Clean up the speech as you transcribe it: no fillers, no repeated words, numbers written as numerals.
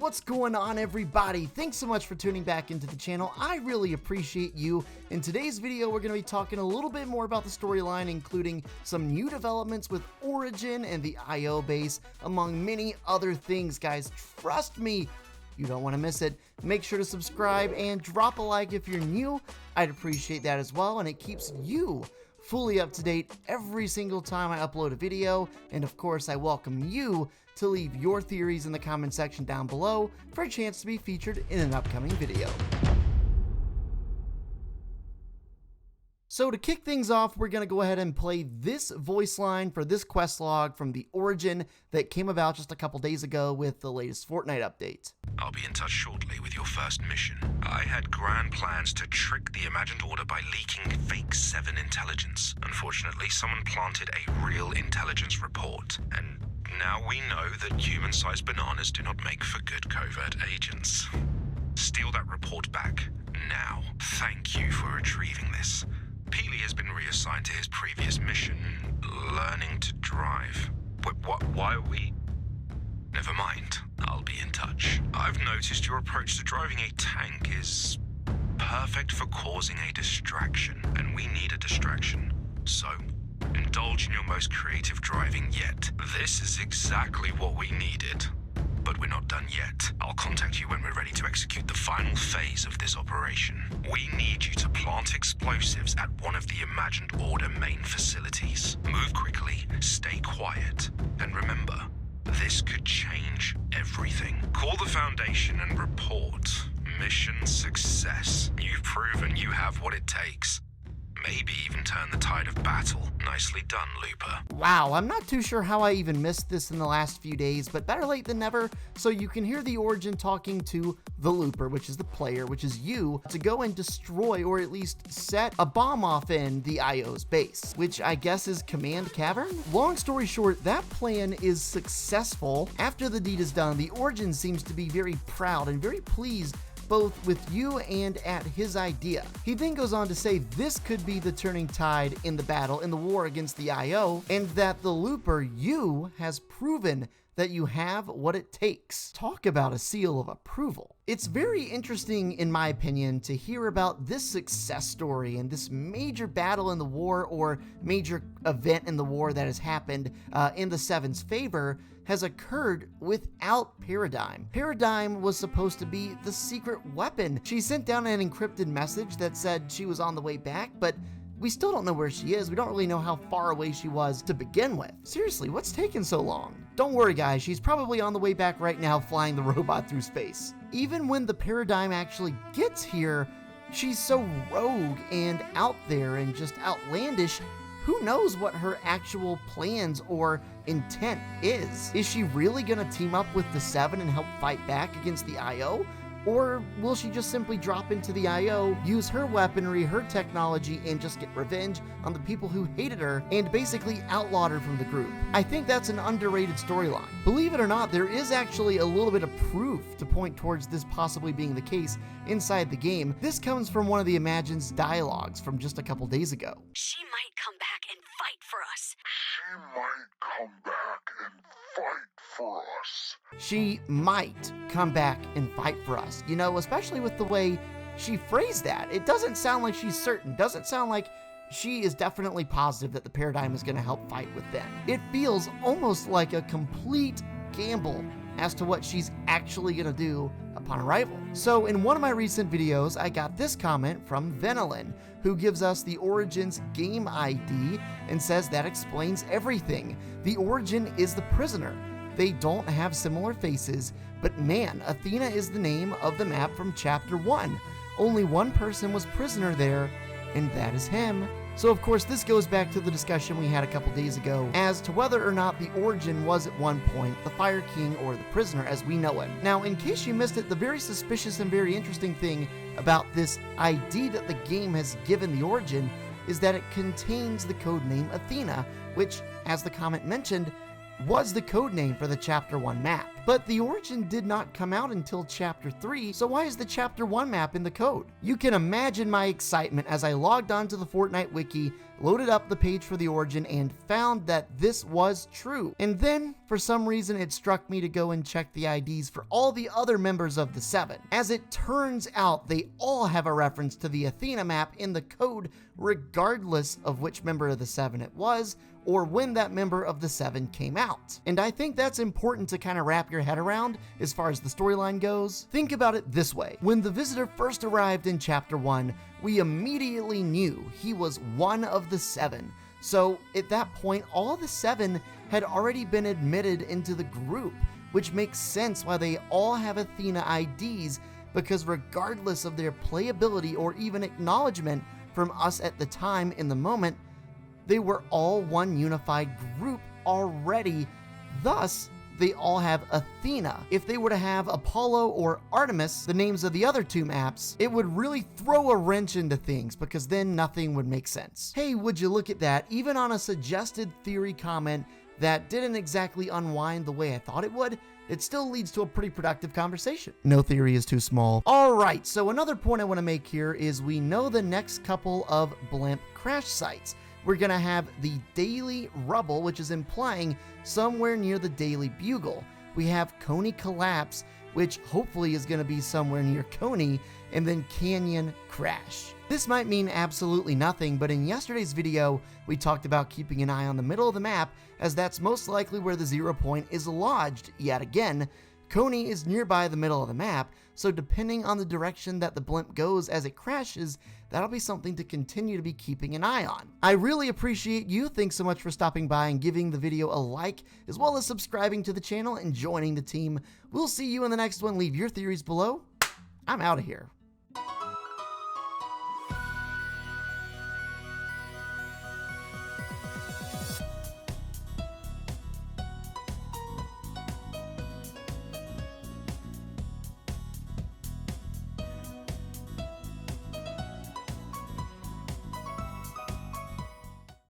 What's going on, everybody? Thanks so much for tuning back into the channel. I really appreciate you. In today's video, we're going to be talking a little bit more about the storyline, including some new developments with Origin and the IO base, among many other things, guys. Trust me, you don't want to miss it. Make sure to subscribe and drop a like if you're new. I'd appreciate that as well, and it keeps you fully up to date every single time I upload a video. And of course, I welcome you to leave your theories in the comment section down below for a chance to be featured in an upcoming video. So to kick things off, we're going to go ahead and play this voice line for this quest log from the Origin that came about just a couple days ago with the latest Fortnite update. I'll be in touch shortly with your first mission. I had grand plans to trick the Imagined Order by leaking fake 7 intelligence. Unfortunately, someone planted a real intelligence report, and now we know that human-sized bananas do not make for good covert agents. Steal that report back, now. Thank you for retrieving this. Peely has been reassigned to his previous mission, learning to drive. What? Why are we? Never mind, I'll be in touch. I've noticed your approach to driving a tank is perfect for causing a distraction, and we need a distraction. So, indulge in your most creative driving yet. This is exactly what we needed. But we're not done yet. I'll contact you when we're ready to execute the final phase of this operation. We need you to plant explosives at one of the Imagined Order main facilities. Move quickly, stay quiet, and remember, this could change everything. Call the Foundation and report. Mission success. You've proven you have what it takes. Maybe even turn the tide of battle. Nicely done, Looper. Wow, I'm not too sure how I even missed this in the last few days, but better late than never. So you can hear the Origin talking to the Looper, which is the player, which is you, to go and destroy or at least set a bomb off in the IO's base, which I guess is Command Cavern? Long story short, that plan is successful. After the deed is done, the Origin seems to be very proud and very pleased both with you and at his idea. He then goes on to say this could be the turning tide in the battle, in the war against the IO, and that the Looper, you, has proven that you have what it takes. Talk about a seal of approval. It's very interesting, in my opinion, to hear about this success story and this major battle in the war or major event in the war that has happened in the Seven's favor has occurred without Paradigm. Paradigm was supposed to be the secret weapon. She sent down an encrypted message that said she was on the way back, but we still don't know where she is. We don't really know how far away she was to begin with. Seriously, what's taking so long? Don't worry, guys. She's probably on the way back right now flying the robot through space. Even when the Paradigm actually gets here, she's so rogue and out there and just outlandish. Who knows what her actual plans or intent is? Is she really gonna team up with the 7 and help fight back against the IO? Or will she just simply drop into the IO, use her weaponry, her technology, and just get revenge on the people who hated her and basically outlawed her from the group? I think that's an underrated storyline. Believe it or not, there is actually a little bit of proof to point towards this possibly being the case inside the game. This comes from one of the Imagine's dialogues from just a couple days ago. She might come back and fight for us. She might come back and fight for us. She might come back and fight for us. You know, especially with the way she phrased that. It doesn't sound like she's certain. Doesn't sound like she is definitely positive that the Paradigm is going to help fight with them. It feels almost like a complete gamble as to what she's actually going to do upon arrival. So in one of my recent videos, I got this comment from Venelin, who gives us the Origin's game ID and says that explains everything. The Origin is the prisoner. They don't have similar faces, but man, Athena is the name of the map from Chapter 1. Only one person was prisoner there, and that is him. So of course this goes back to the discussion we had a couple days ago as to whether or not the Origin was at one point the Fire King or the prisoner as we know him. Now in case you missed it, the very suspicious and very interesting thing about this ID that the game has given the Origin is that it contains the codename Athena, which, as the comment mentioned, was the codename for the Chapter 1 map. But the Origin did not come out until Chapter 3, so why is the Chapter 1 map in the code? You can imagine my excitement as I logged onto the Fortnite wiki, loaded up the page for the origin, and found that this was true. And then, for some reason, it struck me to go and check the IDs for all the other members of the Seven. As it turns out, they all have a reference to the Athena map in the code, regardless of which member of the Seven it was, or when that member of the Seven came out. And I think that's important to kind of wrap your head around as far as the storyline goes. Think about it this way. When the visitor first arrived in Chapter 1, we immediately knew he was one of the Seven. So at that point, all the Seven had already been admitted into the group, which makes sense why they all have Athena IDs, because regardless of their playability or even acknowledgement from us at the time in the moment, they were all one unified group already. Thus, they all have Athena. If they were to have Apollo or Artemis, the names of the other two maps, it would really throw a wrench into things, because then nothing would make sense. Hey, would you look at that? Even on a suggested theory comment that didn't exactly unwind the way I thought it would, it still leads to a pretty productive conversation. No theory is too small. All right, so another point I want to make here is we know the next couple of blimp crash sites. We're gonna have the Daily Rubble, which is implying somewhere near the Daily Bugle. We have Coney Collapse, which hopefully is gonna be somewhere near Coney, and then Canyon Crash. This might mean absolutely nothing, but in yesterday's video, we talked about keeping an eye on the middle of the map, as that's most likely where the 0 point is lodged yet again. Coney is nearby the middle of the map, so depending on the direction that the blimp goes as it crashes, that'll be something to continue to be keeping an eye on. I really appreciate you. Thanks so much for stopping by and giving the video a like, as well as subscribing to the channel and joining the team. We'll see you in the next one. Leave your theories below. I'm out of here.